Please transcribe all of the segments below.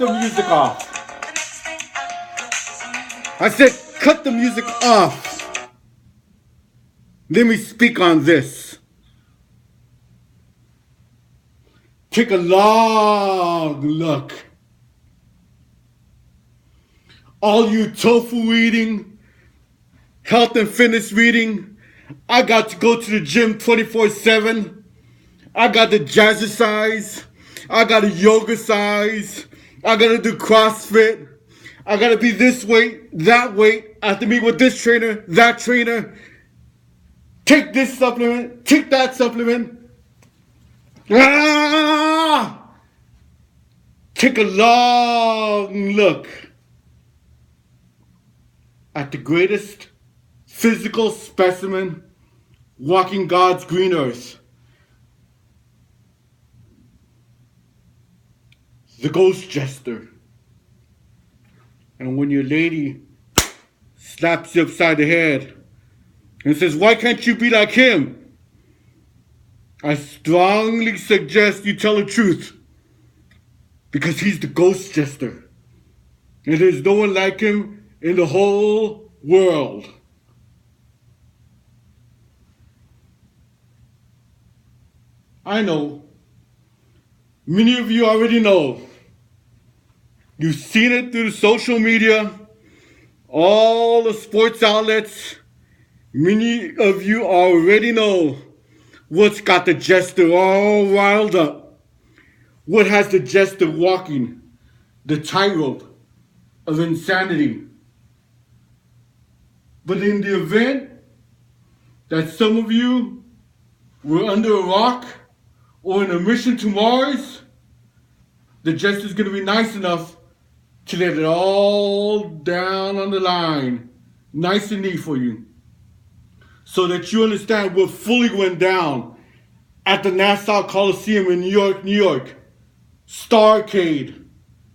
the music off. I said, cut the music off. Let me speak on this. Take a long look. All you tofu eating, health and fitness reading, I got to go to the gym 24/7. I got the jazzercise. I got a yoga size. I got to do CrossFit. I got to be this weight, that weight. I have to meet with this trainer, that trainer. Take this supplement, take that supplement. Ah! Take a long look at the greatest physical specimen walking God's green earth. The GhostJester. And when your lady slaps you upside the head and says, why can't you be like him? I strongly suggest you tell the truth. Because he's the GhostJester. And there's no one like him in the whole world. I know. Many of you already know. You've seen it through the social media, all the sports outlets. Many of you already know what's got the jester all riled up. What has the jester walking the tightrope of insanity. But in the event that some of you were under a rock or in a mission to Mars, the jester's going to be nice enough to let it all down on the line, nice and neat for you, so that you understand what fully went down at the Nassau Coliseum in New York, New York. Starcade,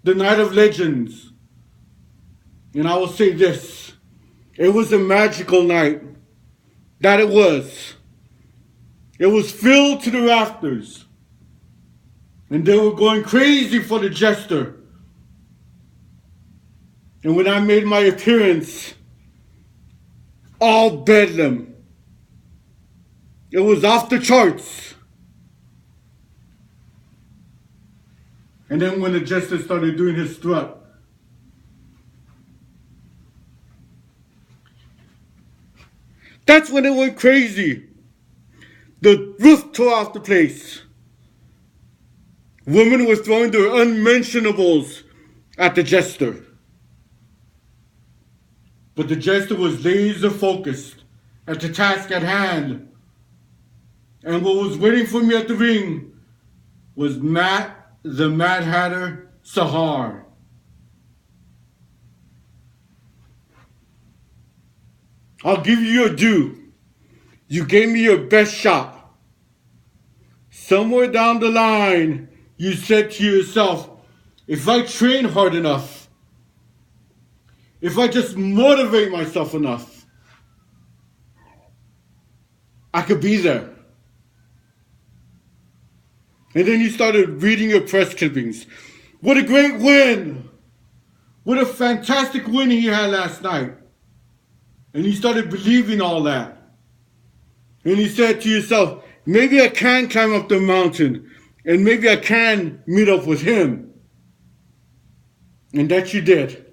the Night of Legends. And I will say this, it was a magical night. That it was. It was filled to the rafters. And they were going crazy for the jester. And when I made my appearance, all bedlam. It was off the charts. And then when the jester started doing his strut, that's when it went crazy. The roof tore off the place. Women were throwing their unmentionables at the jester. But the jester was laser focused at the task at hand. And what was waiting for me at the ring was Matt the Mad Hatter Sahar. I'll give you your due. You gave me your best shot. Somewhere down the line, you said to yourself, if I train hard enough, if I just motivate myself enough, I could be there. And then you started reading your press clippings. What a great win! What a fantastic win he had last night. And you started believing all that. And you said to yourself, maybe I can climb up the mountain. And maybe I can meet up with him. And that you did.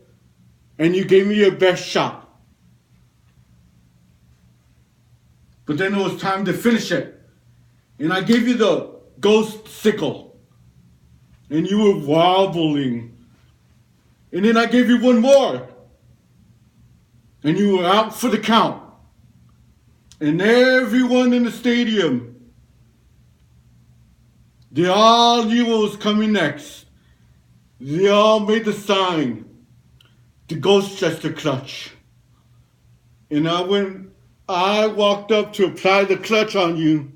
And you gave me your best shot. But then it was time to finish it. And I gave you the ghost sickle. And you were wobbling. And then I gave you one more. And you were out for the count. And everyone in the stadium, they all knew what was coming next. They all made the sign, the GhostJester clutch. And when I walked up to apply the clutch on you,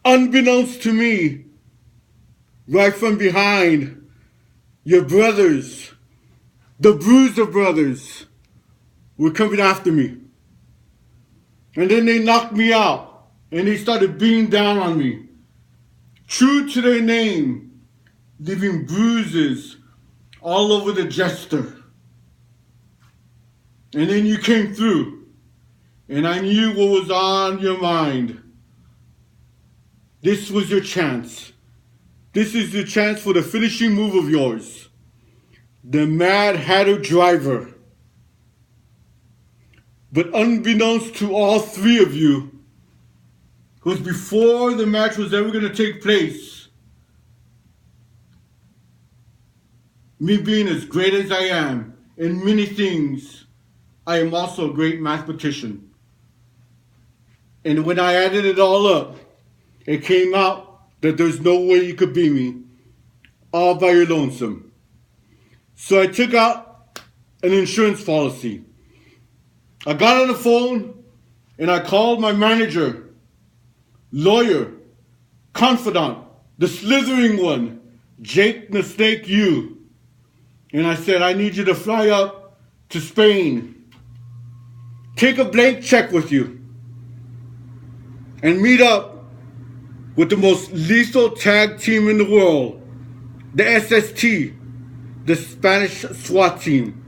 unbeknownst to me, right from behind, your brothers, the Bruiser brothers, were coming after me. And then they knocked me out, and they started beating down on me. True to their name, leaving bruises all over the Jester. And then you came through, and I knew what was on your mind. This was your chance. This is your chance for the finishing move of yours. The Mad Hatter Driver. But unbeknownst to all three of you, it was before the match was ever going to take place. Me being as great as I am in many things, I am also a great mathematician. And when I added it all up, it came out that there's no way you could beat me all by your lonesome. So I took out an insurance policy. I got on the phone and I called my manager, lawyer, confidant, the slithering one, Jake the Snake U. And I said, I need you to fly up to Spain. Take a blank check with you. And meet up with the most lethal tag team in the world, the SST, the Spanish SWAT team.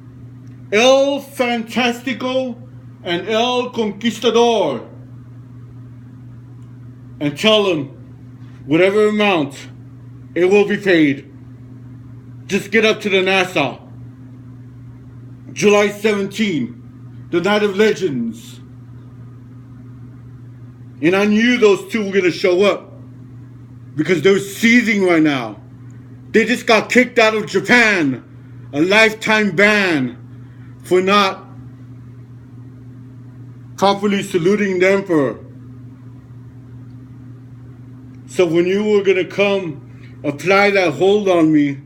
El Fantastico and El Conquistador. And tell them whatever amount, it will be paid. Just get up to the Nassau. July 17, the Night of Legends. And I knew those two were going to show up because they're seething right now. They just got kicked out of Japan, a lifetime ban for not properly saluting the emperor. So when you were going to come apply that hold on me,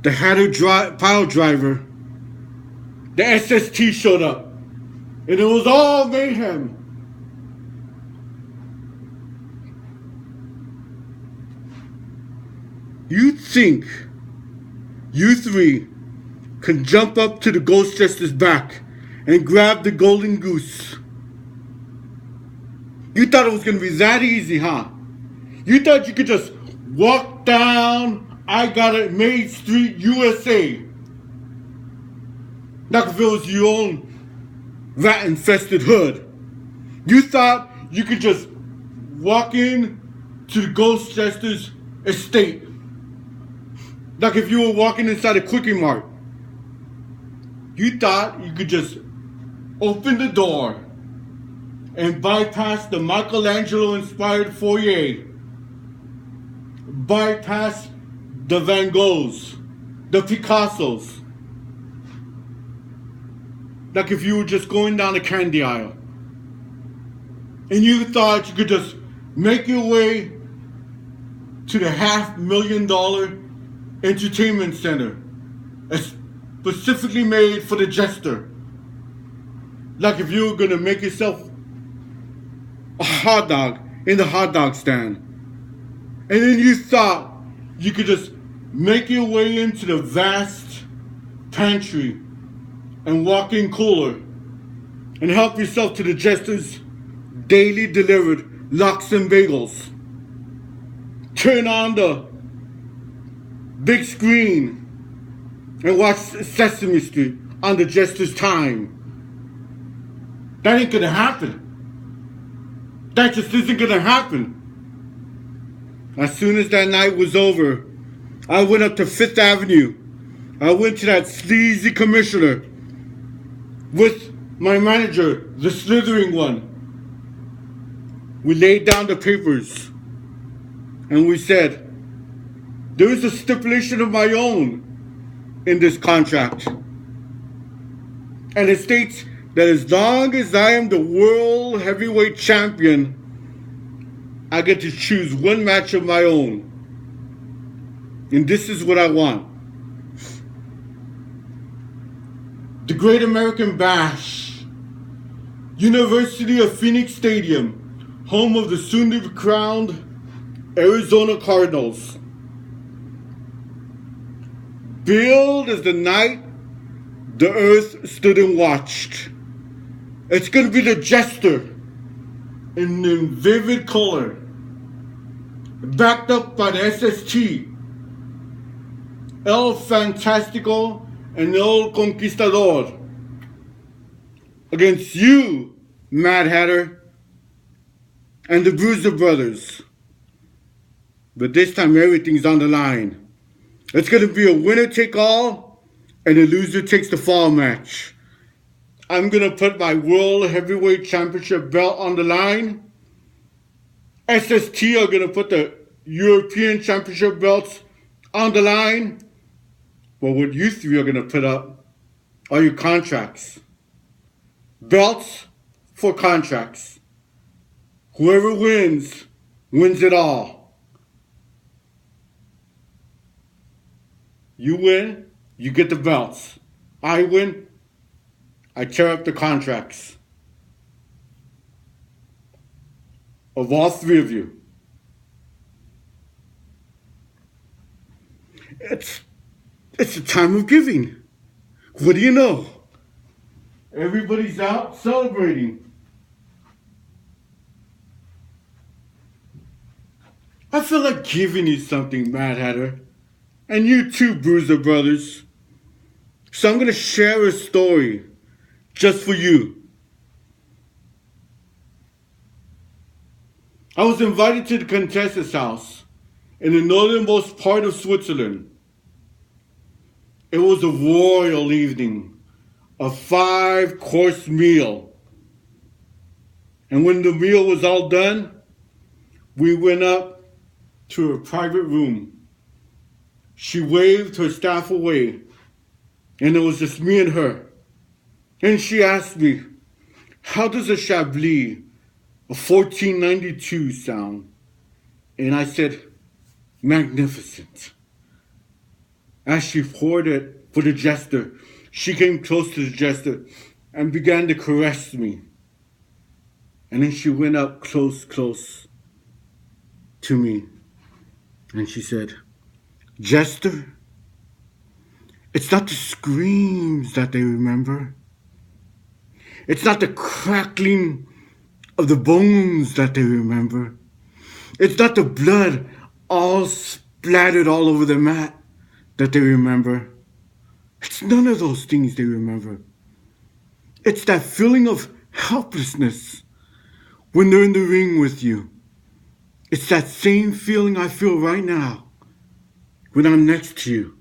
the Hatter pile driver, the SST showed up. And it was all mayhem. You think you three can jump up to the GhostJester's back and grab the golden goose? You thought it was going to be that easy, huh? You thought you could just walk down I Got It Main Street, USA, like if it was your own rat-infested hood. You thought you could just walk in to the GhostJester's estate, like if you were walking inside a Quickie Mart. You thought you could just open the door and bypass the Michelangelo-inspired foyer, bypass the Van Goghs, the Picassos, like if you were just going down a candy aisle. And you thought you could just make your way to the $500,000 entertainment center, specifically made for the Jester. Like if you were gonna make yourself a hot dog in the hot dog stand. And then you thought you could just make your way into the vast pantry and walk-in cooler and help yourself to the Jester's daily delivered lox and bagels. Turn on the big screen and watch Sesame Street on the Jester's time. That ain't gonna happen. That just isn't gonna happen. As soon as that night was over, I went up to Fifth Avenue. I went to that sleazy commissioner with my manager, the slithering one. We laid down the papers and we said, there is a stipulation of my own in this contract. And it states that as long as I am the world heavyweight champion, I get to choose one match of my own. And this is what I want. The Great American Bash, University of Phoenix Stadium, home of the soon-to-be-crowned Arizona Cardinals. Billed as the night the earth stood and watched. It's going to be the Jester in vivid color, backed up by the SST, El Fantastico and El Conquistador. Against you, Mad Hatter, and the Bruiser Brothers. But this time everything's on the line. It's going to be a winner take all and a loser takes the fall match. I'm going to put my World Heavyweight Championship belt on the line. SST are going to put the European Championship belts on the line. But what you three are going to put up are your contracts. Belts for contracts. Whoever wins, wins it all. You win, you get the belts. I win, I tear up the contracts. Of all three of you. It's a time of giving. What do you know? Everybody's out celebrating. I feel like giving you something, Mad Hatter. And you too, Bruiser Brothers. So I'm going to share a story just for you. I was invited to the Contessa's house in the northernmost part of Switzerland. It was a royal evening, a 5-course meal. And when the meal was all done, we went up to her private room. She waved her staff away, and it was just me and her. And she asked me, how does a Chablis, a 1492 sound? And I said, magnificent. As she poured it for the jester, she came close to the jester and began to caress me. And then she went up close to me. And she said, Jester, it's not the screams that they remember. It's not the crackling of the bones that they remember. It's not the blood all splattered all over the mat that they remember. It's none of those things they remember. It's that feeling of helplessness when they're in the ring with you. It's that same feeling I feel right now when I'm next to you.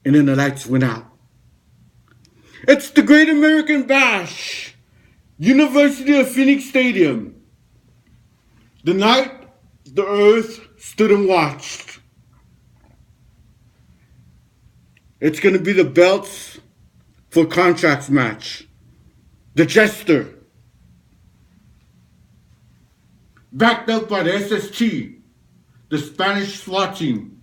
And then the lights went out. It's the Great American Bash, University of Phoenix Stadium. The night the earth stood and watched. It's going to be the belts for contracts match. The Jester, backed up by the SST, the Spanish SWAT team,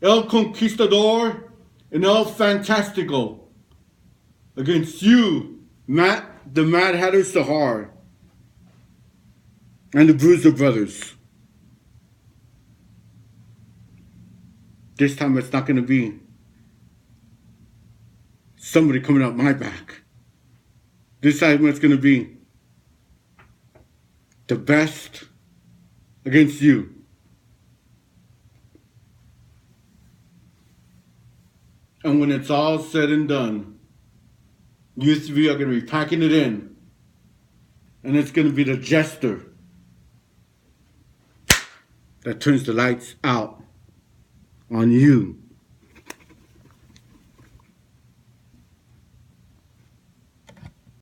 El Conquistador and El Fantastico, against you, Matt the Mad Hatter Sahar, and the Bruiser Brothers. This time it's not going to be somebody coming up my back. This time it's going to be the best against you. And when it's all said and done, you three are going to be packing it in. And it's going to be the Jester that turns the lights out on you.